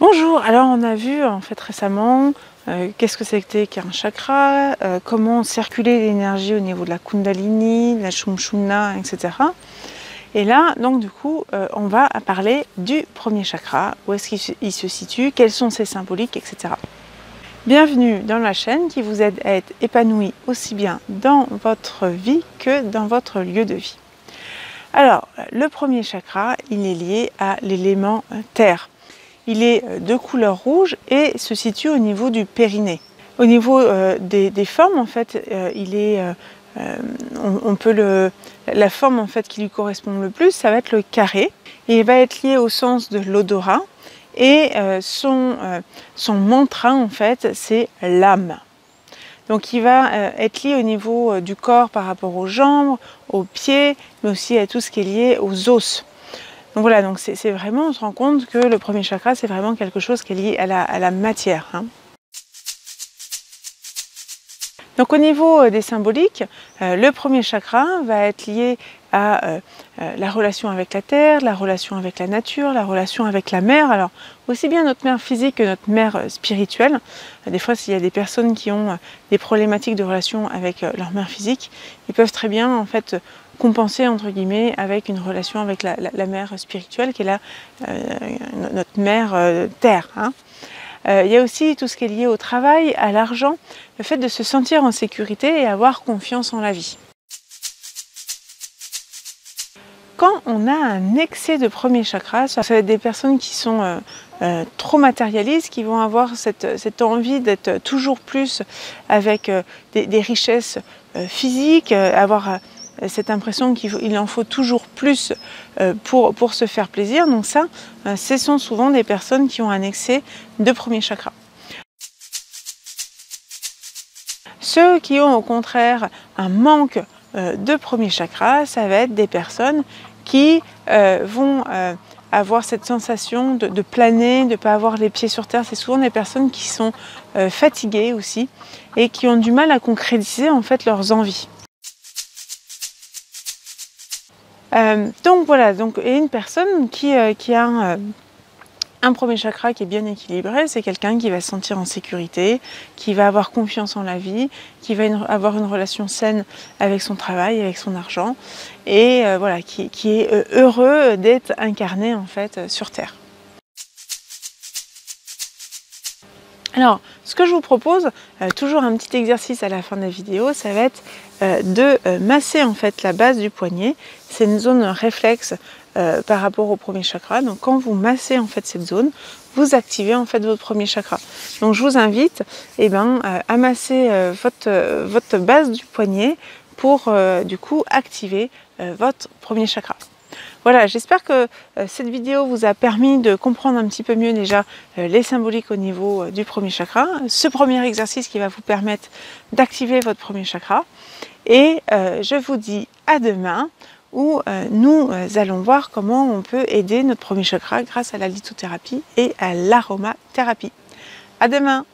Bonjour, alors on a vu en fait récemment qu'est-ce que c'était qu'un chakra, comment circuler l'énergie au niveau de la Kundalini, de la Sushumna, etc. Et là, donc du coup, on va parler du premier chakra, où est-ce qu'il se situe, quelles sont ses symboliques, etc. Bienvenue dans la chaîne qui vous aide à être épanoui aussi bien dans votre vie que dans votre lieu de vie. Alors, le premier chakra, il est lié à l'élément terre. Il est de couleur rouge et se situe au niveau du périnée. Au niveau des formes, en fait, la forme en fait qui lui correspond le plus, ça va être le carré. Et il va être lié au sens de l'odorat et son mantra en fait, c'est l'âme. Donc il va être lié au niveau du corps par rapport aux jambes, aux pieds, mais aussi à tout ce qui est lié aux os. Donc voilà, donc c'est vraiment, on se rend compte que le premier chakra, c'est vraiment quelque chose qui est lié à la matière. Donc au niveau des symboliques, le premier chakra va être lié à la relation avec la terre, la relation avec la nature, la relation avec la mer. Alors aussi bien notre mère physique que notre mère spirituelle. Des fois, s'il y a des personnes qui ont des problématiques de relation avec leur mère physique, ils peuvent très bien en fait compenser entre guillemets avec une relation avec la mère spirituelle qui est notre mère terre. Il y a aussi tout ce qui est lié au travail, à l'argent, le fait de se sentir en sécurité et avoir confiance en la vie. Quand on a un excès de premier chakra, ça va être des personnes qui sont trop matérialistes, qui vont avoir cette envie d'être toujours plus avec des richesses physiques, avoir cette impression qu'il en faut toujours plus pour se faire plaisir. Donc ça, ce sont souvent des personnes qui ont un excès de premier chakra. Ceux qui ont au contraire un manque de premier chakra, ça va être des personnes qui vont avoir cette sensation de planer, de ne pas avoir les pieds sur terre. C'est souvent des personnes qui sont fatiguées aussi et qui ont du mal à concrétiser en fait leurs envies. Donc voilà, et une personne qui a un premier chakra qui est bien équilibré, c'est quelqu'un qui va se sentir en sécurité, qui va avoir confiance en la vie, qui va avoir une relation saine avec son travail, avec son argent, et voilà, qui est heureux d'être incarné en fait sur Terre. Alors, ce que je vous propose, toujours un petit exercice à la fin de la vidéo, ça va être de masser en fait la base du poignet. C'est une zone réflexe par rapport au premier chakra. Donc, quand vous massez en fait cette zone, vous activez en fait votre premier chakra. Donc, je vous invite à masser votre base du poignet pour du coup activer votre premier chakra. Voilà, j'espère que cette vidéo vous a permis de comprendre un petit peu mieux déjà les symboliques au niveau du premier chakra, ce premier exercice qui va vous permettre d'activer votre premier chakra. Et je vous dis à demain où nous allons voir comment on peut aider notre premier chakra grâce à la lithothérapie et à l'aromathérapie. À demain!